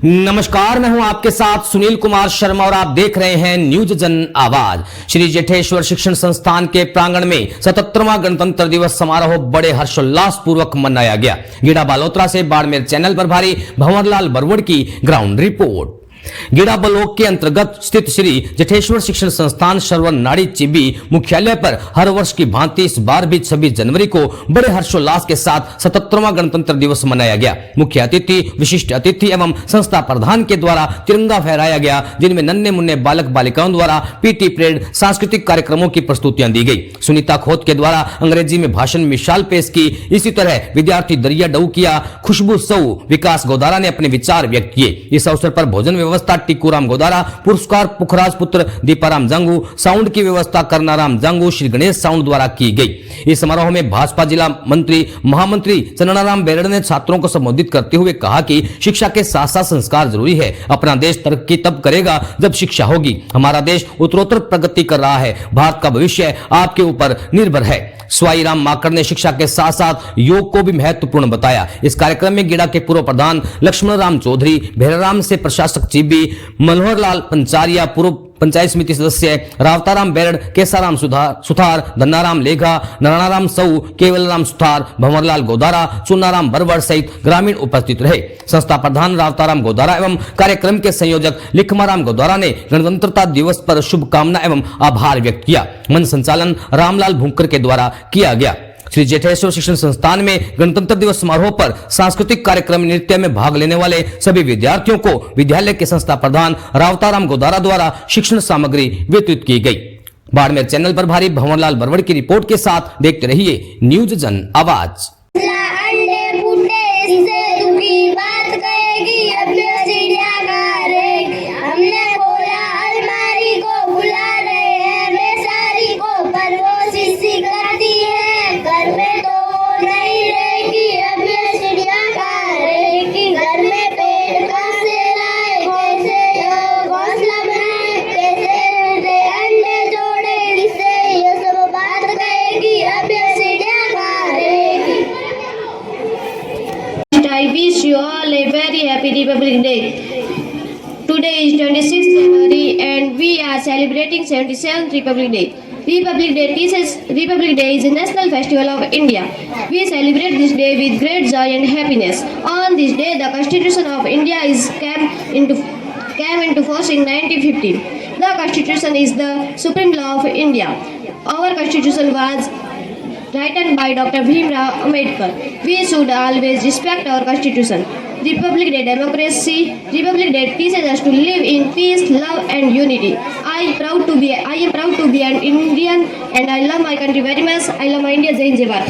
नमस्कार, मैं हूं आपके साथ सुनील कुमार शर्मा और आप देख रहे हैं न्यूज जन आवाज। श्री जेठेश्वर शिक्षण संस्थान के प्रांगण में 77वां गणतंत्र दिवस समारोह बड़े हर्षोल्लास पूर्वक मनाया गया। गीड़ा बालोतरा से बाड़मेर चैनल पर भारी भंवरलाल बरवड़ की ग्राउंड रिपोर्ट। गीड़ा ब्लॉक के अंतर्गत स्थित श्री जेठेश्वर शिक्षण संस्थान सरवर नाड़ी चिबी मुख्यालय पर हर वर्ष की भांति इस बार भी 26 जनवरी को बड़े हर्षोल्लास के साथ 77वां गणतंत्र दिवस मनाया गया। मुख्य अतिथि, विशिष्ट अतिथि एवं संस्था प्रधान के द्वारा तिरंगा फहराया गया, जिनमें नन्हे मुन्ने बालक बालिकाओं द्वारा पीटी परेड, सांस्कृतिक कार्यक्रमों की प्रस्तुतियां दी गई। सुनीता खोत के द्वारा अंग्रेजी में भाषण मिसाल पेश की। इसी तरह विद्यार्थी दरिया डउकिया, खुशबू सऊ, विकास गोदारा ने अपने विचार व्यक्त किए। इस अवसर पर भोजन व्यवस्था टिक्कूराम गोदारा, पुरस्कार पुखराज पुत्र दीपाराम जंगू, साउंड की व्यवस्था करनाराम जंगू, श्री गणेश साउंड द्वारा की गई। इस समारोह में भाजपा जिला मंत्री महामंत्री चन्नाराम बेरड़ ने छात्रों को संबोधित करते हुए कहा कि शिक्षा के साथ साथ संस्कार जरूरी है। अपना देश तरक्की तब करेगा जब शिक्षा होगी। हमारा देश उत्तरोत्तर प्रगति कर रहा है। भारत का भविष्य आपके ऊपर निर्भर है। स्वाई राम माकड़ ने शिक्षा के साथ साथ योग को भी महत्वपूर्ण बताया। इस कार्यक्रम में गीड़ा के पूर्व प्रधान लक्ष्मण राम चौधरी, भैराराम से प्रशासक चिबी, मनोहर लाल पंचारिया, पूर्व पंचायत समिति सदस्य रावताराम बेरड़, केसाराम सुथार, धन्नाराम लेघा, नारायणाराम सऊ, केवलराम सुथार, भंवरलाल गोदारा, चुनाराम बरवड़ सहित ग्रामीण उपस्थित रहे। संस्था प्रधान रावताराम गोदारा एवं कार्यक्रम के संयोजक लिखमाराम गोदारा ने गणतंत्रता दिवस पर शुभकामना एवं आभार व्यक्त किया। मंच संचालन रामलाल भूंकर के द्वारा किया गया। श्री जेठेश्वर शिक्षण संस्थान में गणतंत्र दिवस समारोह पर सांस्कृतिक कार्यक्रम नृत्य में भाग लेने वाले सभी विद्यार्थियों को विद्यालय के संस्था प्रधान रावताराम गोदारा द्वारा शिक्षण सामग्री वितरित की गई। बाड़मेर चैनल पर भारी भंवरलाल बरवड़ की रिपोर्ट के साथ देखते रहिए न्यूज जन आवाज। I wish you all a very happy Republic Day. Today is 26th January and we are celebrating 77th Republic Day. Republic Day is a national festival of India. We celebrate this day with great joy and happiness. On this day, the Constitution of India came into force in 1915. The Constitution is the supreme law of India. Our Constitution was written by Dr. Bhimrao Ambedkar. We should always respect our Constitution. Republic Day democracy. Republic Day teaches us to live in peace, love and unity. I am proud to be an Indian and I love my country very much. I love my India. Jai Hind, Jai Bharat.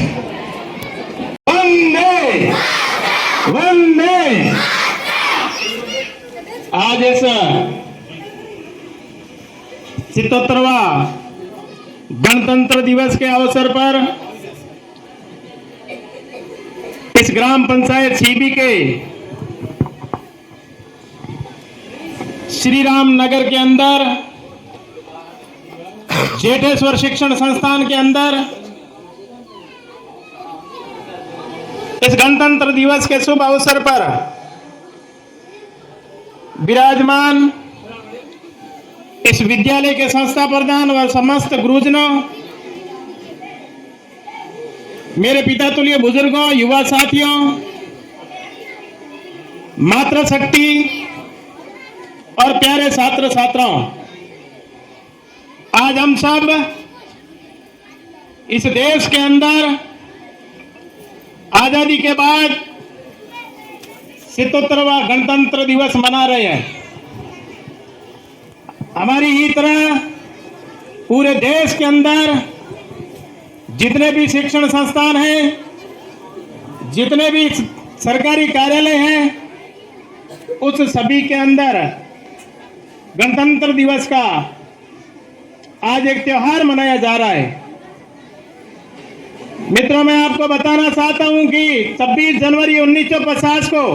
वंदे आज इस 77वां गणतंत्र दिवस के अवसर पर इस ग्राम panchayat CB के श्री राम नगर के अंदर जेठेश्वर शिक्षण संस्थान के अंदर इस गणतंत्र दिवस के शुभ अवसर पर विराजमान इस विद्यालय के संस्था प्रधान व समस्त गुरुजनों, मेरे पिता तुल्य बुजुर्गों, युवा साथियों, मातृशक्ति और प्यारे छात्र छात्राओं, आज हम सब इस देश के अंदर आजादी के बाद 77वां गणतंत्र दिवस मना रहे हैं। हमारी ही तरह पूरे देश के अंदर जितने भी शिक्षण संस्थान हैं, जितने भी सरकारी कार्यालय हैं, उस सभी के अंदर गणतंत्र दिवस का आज एक त्योहार मनाया जा रहा है। मित्रों, मैं आपको बताना चाहता हूं कि 26 जनवरी 1950 को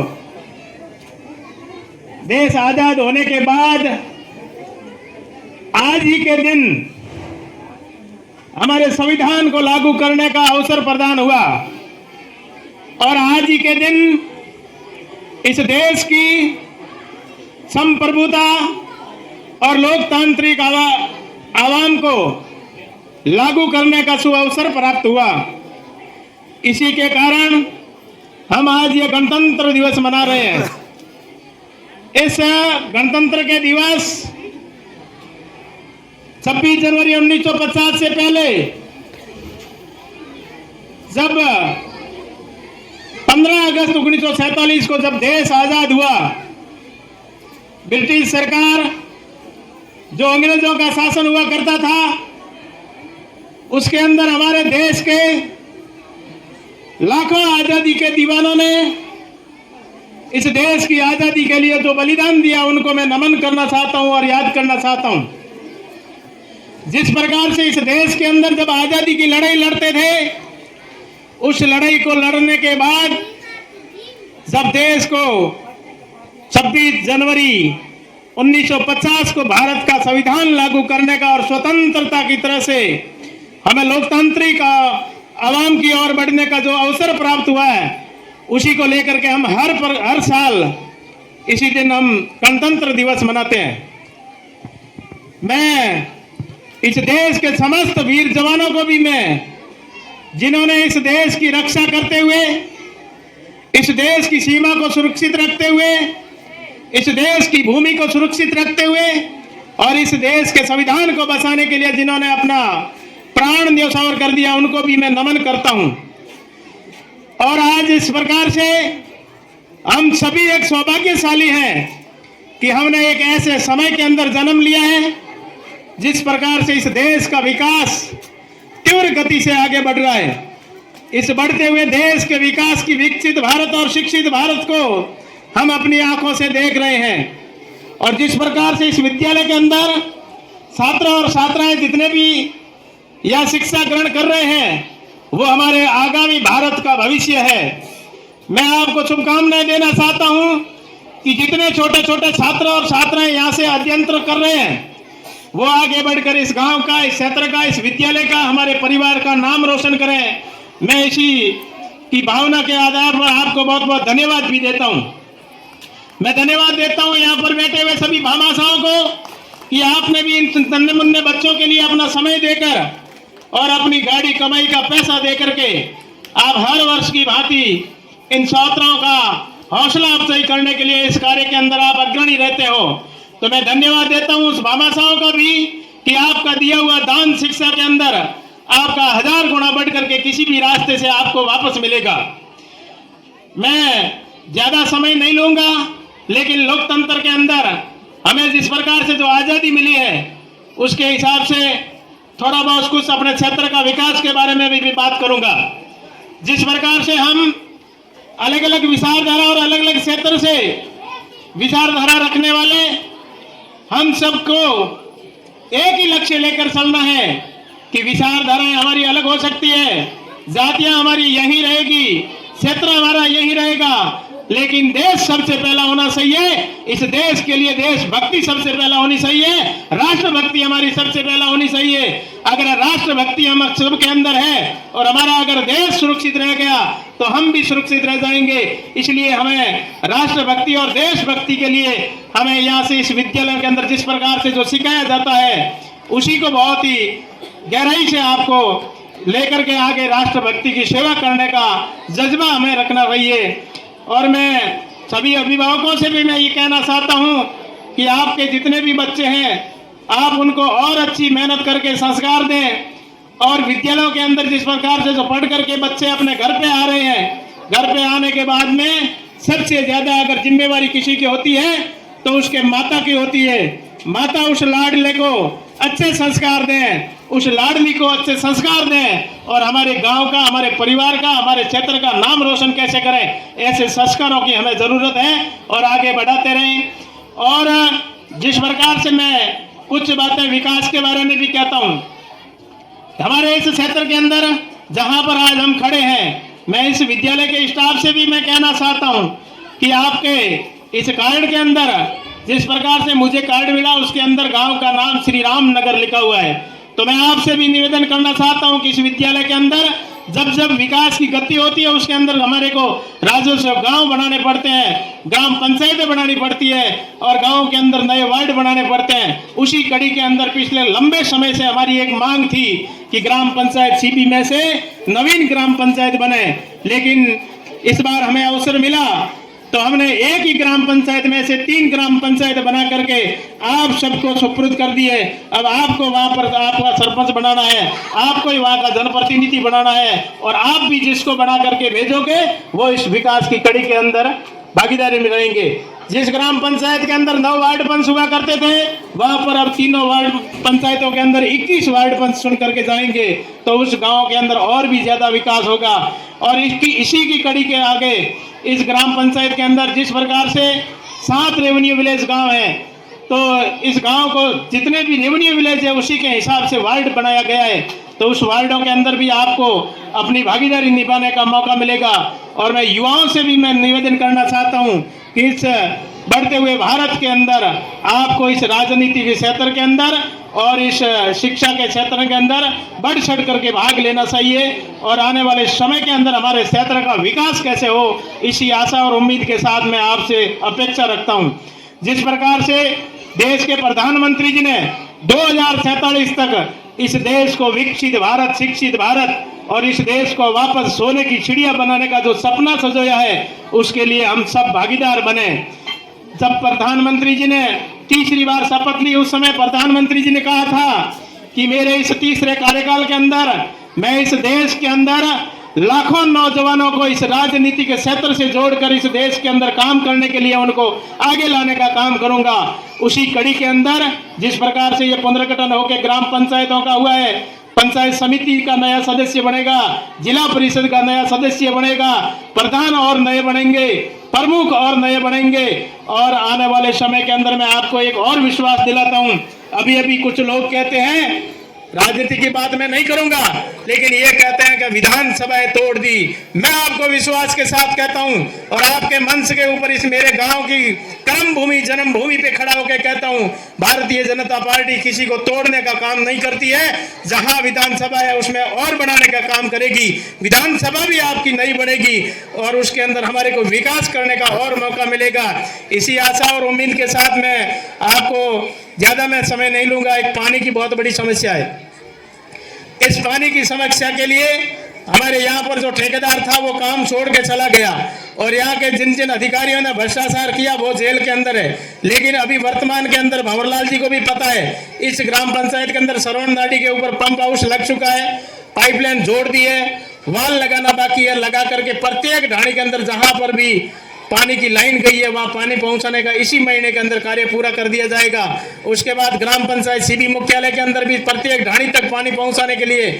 देश आजाद होने के बाद आज ही के दिन हमारे संविधान को लागू करने का अवसर प्रदान हुआ और आज ही के दिन इस देश की संप्रभुता और लोकतांत्रिक आवाम को लागू करने का सुअवसर प्राप्त हुआ। इसी के कारण हम आज ये गणतंत्र दिवस मना रहे हैं। इस गणतंत्र के दिवस 26 जनवरी 1950 से पहले जब 15 अगस्त 1947 को जब देश आजाद हुआ, ब्रिटिश सरकार जो अंग्रेजों का शासन हुआ करता था, उसके अंदर हमारे देश के लाखों आजादी के दीवानों ने इस देश की आजादी के लिए जो बलिदान दिया, उनको मैं नमन करना चाहता हूं और याद करना चाहता हूं। जिस प्रकार से इस देश के अंदर जब आजादी की लड़ाई लड़ते थे, उस लड़ाई को लड़ने के बाद जब देश को 26 जनवरी 1950 को भारत का संविधान लागू करने का और स्वतंत्रता की तरह से हमें लोकतांत्रिक आवाम की ओर बढ़ने का जो अवसर प्राप्त हुआ है, उसी को लेकर के हम हर साल इसी दिन हम गणतंत्र दिवस मनाते हैं। मैं इस देश के समस्त वीर जवानों को भी जिन्होंने इस देश की रक्षा करते हुए, इस देश की सीमा को सुरक्षित रखते हुए, इस देश की भूमि को सुरक्षित रखते हुए और इस देश के संविधान को बचाने के लिए जिन्होंने अपना प्राण न्यौछावर कर दिया, उनको भी मैं नमन करता हूं। और आज इस प्रकार से हम सभी एक सौभाग्यशाली हैं कि हमने एक ऐसे समय के अंदर जन्म लिया है जिस प्रकार से इस देश का विकास तीव्र गति से आगे बढ़ रहा है। इस बढ़ते हुए देश के विकास की विकसित भारत और शिक्षित भारत को हम अपनी आंखों से देख रहे हैं। और जिस प्रकार से इस विद्यालय के अंदर छात्र और छात्राएं जितने भी यह शिक्षा ग्रहण कर रहे हैं, वो हमारे आगामी भारत का भविष्य है। मैं आपको शुभकामनाएं देना चाहता हूं कि जितने छोटे छोटे छात्र और छात्राएं यहाँ से अध्ययन कर रहे हैं, वो आगे बढ़कर इस गांव का, इस क्षेत्र का, इस विद्यालय का, हमारे परिवार का नाम रोशन करें। मैं इसी की भावना के आधार पर आपको बहुत बहुत धन्यवाद भी देता हूं। मैं धन्यवाद देता हूं यहाँ पर बैठे हुए सभी भामाशाहों को कि आपने भी इन नन्हे मुन्ने बच्चों के लिए अपना समय देकर और अपनी गाड़ी कमाई का पैसा देकर के आप हर वर्ष की भांति इन छात्राओं का हौसला अफजाई करने के लिए इस कार्य के अंदर आप अग्रणी रहते हो। तो मैं धन्यवाद देता हूं उस भामाशाहों का भी कि आपका दिया हुआ दान शिक्षा के अंदर आपका 1000 गुना बढ़ करके किसी भी रास्ते से आपको वापस मिलेगा। मैं ज्यादा समय नहीं लूंगा, लेकिन लोकतंत्र के अंदर हमें जिस प्रकार से जो आजादी मिली है, उसके हिसाब से थोड़ा बहुत कुछ अपने क्षेत्र का विकास के बारे में भी बात करूंगा। जिस प्रकार से हम अलग अलग विचारधारा और अलग अलग क्षेत्र से विचारधारा रखने वाले हम सबको एक ही लक्ष्य लेकर चलना है कि विचारधाराएं हमारी अलग हो सकती है, जातियां हमारी यही रहेगी, क्षेत्र हमारा यही रहेगा, लेकिन देश सबसे पहला होना चाहिए। इस देश के लिए देशभक्ति सबसे पहला होनी चाहिए, राष्ट्रभक्ति हमारी सबसे पहला होनी चाहिए। अगर राष्ट्रभक्ति हम सबके अंदर है और हमारा अगर देश सुरक्षित रह गया तो हम भी सुरक्षित रह जाएंगे। इसलिए हमें राष्ट्रभक्ति और देशभक्ति के लिए हमें यहाँ से इस विद्यालय के अंदर जिस प्रकार से जो सिखाया जाता है, उसी को बहुत ही गहराई से आपको लेकर के आगे राष्ट्रभक्ति की सेवा करने का जज्बा हमें रखना चाहिए। और मैं सभी अभिभावकों से भी मैं ये कहना चाहता हूँ कि आपके जितने भी बच्चे हैं, आप उनको और अच्छी मेहनत करके संस्कार दें। और विद्यालयों के अंदर जिस प्रकार से जो पढ़ करके बच्चे अपने घर पे आ रहे हैं, घर पे आने के बाद में सबसे ज्यादा अगर जिम्मेवारी किसी की होती है तो उसके माता की होती है। माता उस लाडले को अच्छे संस्कार दें, उस लाडली को अच्छे संस्कार दें और हमारे गांव का, हमारे परिवार का, हमारे क्षेत्र का नाम रोशन कैसे करें, ऐसे संस्कारों की हमें जरूरत है और आगे बढ़ाते रहें। और जिस प्रकार से मैं कुछ बातें विकास के बारे में भी कहता हूं, हमारे इस क्षेत्र के अंदर जहां पर आज हम खड़े हैं, मैं इस विद्यालय के स्टाफ से भी मैं कहना चाहता हूं कि आपके इस कार्ड के अंदर जिस प्रकार से मुझे कार्ड मिला, उसके अंदर गांव का नाम श्री राम नगर लिखा हुआ है। तो मैं आपसे भी निवेदन करना चाहता हूं कि इस विद्यालय के अंदर जब जब विकास की गति होती है उसके अंदर हमारे को राजस्व गांव बनाने पड़ते हैं, ग्राम पंचायतें बनानी पड़ती है और गांव के अंदर नए वार्ड बनाने पड़ते हैं। उसी कड़ी के अंदर पिछले लंबे समय से हमारी एक मांग थी कि ग्राम पंचायत सीपी में से नवीन ग्राम पंचायत बने, लेकिन इस बार हमें अवसर मिला तो हमने एक ही ग्राम पंचायत में से 3 ग्राम पंचायत बना करके आप सबको सुपुर्द कर दिए। अब आपको वहां पर आपका सरपंच बनाना है, आपको ही वहां का जनप्रतिनिधि बनाना है और आप भी जिसको बना करके भेजोगे वो इस विकास की कड़ी के अंदर भागीदारी में रहेंगे। जिस ग्राम पंचायत के अंदर 9 वार्ड पंच हुआ करते थे वहां पर अब 3 वार्ड पंचायतों के अंदर 21 वार्ड पंच चुन करके जाएंगे तो उस गांव के अंदर और भी ज्यादा विकास होगा। और इसी की कड़ी के आगे इस ग्राम पंचायत के अंदर जिस प्रकार से 7 रेवेन्यू विलेज गांव है तो इस गांव को जितने भी रेवेन्यू विलेज है उसी के हिसाब से वार्ड बनाया गया है। तो उस वार्डों के अंदर भी आपको अपनी भागीदारी निभाने का मौका मिलेगा। और मैं युवाओं से भी मैं निवेदन करना चाहता हूं कि इस बढ़ते हुए भारत के अंदर आपको इस राजनीति के क्षेत्र के अंदर और इस शिक्षा के क्षेत्र के अंदर बढ़ चढ़ करके भाग लेना चाहिए और आने वाले समय के अंदर हमारे क्षेत्र का विकास कैसे हो इसी आशा और उम्मीद के साथ मैं आपसे अपेक्षा रखता हूं। जिस प्रकार से देश के प्रधानमंत्री जी ने 2047 तक इस देश को विकसित भारत, शिक्षित भारत और इस देश को वापस सोने की चिड़िया बनाने का जो सपना सजोया है उसके लिए हम सब भागीदार बने। जब प्रधानमंत्री जी ने तीसरी बार शपथ ली उस समय प्रधानमंत्री जी ने कहा था कि मेरे इस तीसरे कार्यकाल के अंदर मैं इस देश के अंदर लाखों नौजवानों को इस राजनीति के क्षेत्र से जोड़कर इस देश के अंदर काम करने के लिए उनको आगे लाने का काम करूंगा। उसी कड़ी के अंदर जिस प्रकार से ये पुनर्गठन होकर ग्राम पंचायतों का हुआ है, पंचायत समिति का नया सदस्य बनेगा, जिला परिषद का नया सदस्य बनेगा, प्रधान और नए बनेंगे, प्रमुख और नए बनेंगे। और आने वाले समय के अंदर मैं आपको एक और विश्वास दिलाता हूं। अभी कुछ लोग कहते हैं, राजनीति की बात मैं नहीं करूंगा, लेकिन ये कहते हैं कि विधानसभाएं तोड़ दी। मैं आपको विश्वास के साथ कहता हूं और आपके मंच के ऊपर इस मेरे गांव की कर्म भूमि जन्मभूमि पे खड़ा होकर कहता हूं, भारतीय जनता पार्टी किसी को तोड़ने का काम नहीं करती है। जहां विधानसभा है उसमें और बढ़ाने का काम करेगी। विधानसभा भी आपकी नई बनेगी और उसके अंदर हमारे को विकास करने का और मौका मिलेगा। इसी आशा और उम्मीद के साथ मैं आपको ज्यादा मैं समय नहीं लूंगा। एक पानी की बहुत बड़ी समस्या है। इस पानी की समस्या के लिए हमारे यहाँ पर जो ठेकेदार था वो काम छोड़ के चला गया और यहाँ के जिन जिन अधिकारियों ने भ्रष्टाचार किया वो जेल के अंदर है। लेकिन अभी वर्तमान के अंदर भंवरलाल जी को भी पता है, इस ग्राम पंचायत के अंदर सरवण नाडी के ऊपर पंप हाउस लग चुका है, पाइपलाइन जोड़ दी है, वाल लगाना बाकी है। लगा करके प्रत्येक ढाणी के अंदर जहां पर भी पानी की लाइन गई है वहां पानी पहुंचाने का इसी महीने के अंदर कार्य पूरा कर दिया जाएगा। उसके बाद ग्राम पंचायत सीबी मुख्यालय के अंदर भी प्रत्येक ढाणी तक पानी पहुंचाने के लिए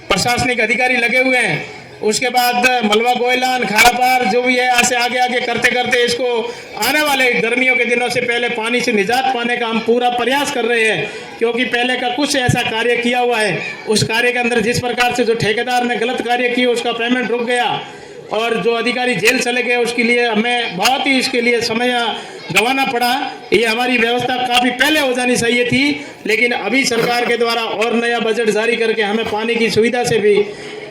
प्रशासनिक अधिकारी लगे हुए हैं। उसके बाद मलवा गोयलान, खारापार जो भी है ऐसे आगे आगे करते करते इसको आने वाले गर्मियों के दिनों से पहले पानी से निजात पाने का हम पूरा प्रयास कर रहे हैं। क्योंकि पहले का कुछ ऐसा कार्य किया हुआ है, उस कार्य के अंदर जिस प्रकार से जो ठेकेदार ने गलत कार्य किया उसका पेमेंट रुक गया और जो अधिकारी जेल चले गए उसके लिए हमें बहुत ही इसके लिए समय गंवाना पड़ा। ये हमारी व्यवस्था काफ़ी पहले हो जानी चाहिए थी, लेकिन अभी सरकार के द्वारा और नया बजट जारी करके हमें पानी की सुविधा से भी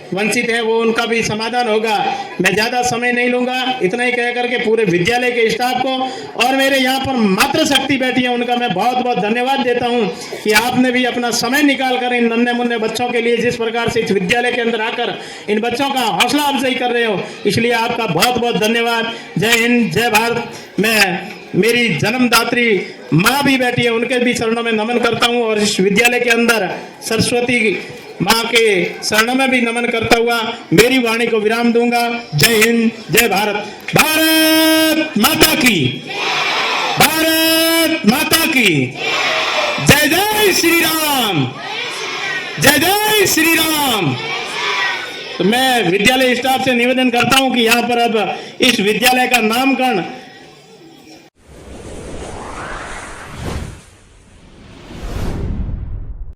वंचित है वो उनका भी समाधान होगा। मैं ज़्यादा समय नहीं लूँगा, इतना ही कह करके पूरे विद्यालय के स्टाफ को और मेरे यहाँ पर मातृशक्ति बैठी है उनका मैं बहुत बहुत धन्यवाद देता हूँ कि आपने भी अपना समय निकाल कर इन नन्हे मुन्ने बच्चों के लिए जिस प्रकार से इस विद्यालय के अंदर आकर इन बच्चों का हौसला अफजाई कर रहे हो, इसलिए आपका बहुत बहुत धन्यवाद। जय हिंद, जय भारत। मैं मेरी जन्मदात्री माँ भी बैठी है उनके भी चरणों में नमन करता हूँ और इस विद्यालय के अंदर सरस्वती माँ के शरणों में भी नमन करता हुआ मेरी वाणी को विराम दूंगा। जय हिंद, जय भारत। भारत माता की, भारत माता की जय। जय श्री राम, जय जय श्री राम। तो मैं विद्यालय स्टाफ से निवेदन करता हूं कि यहाँ पर अब इस विद्यालय का नामकरण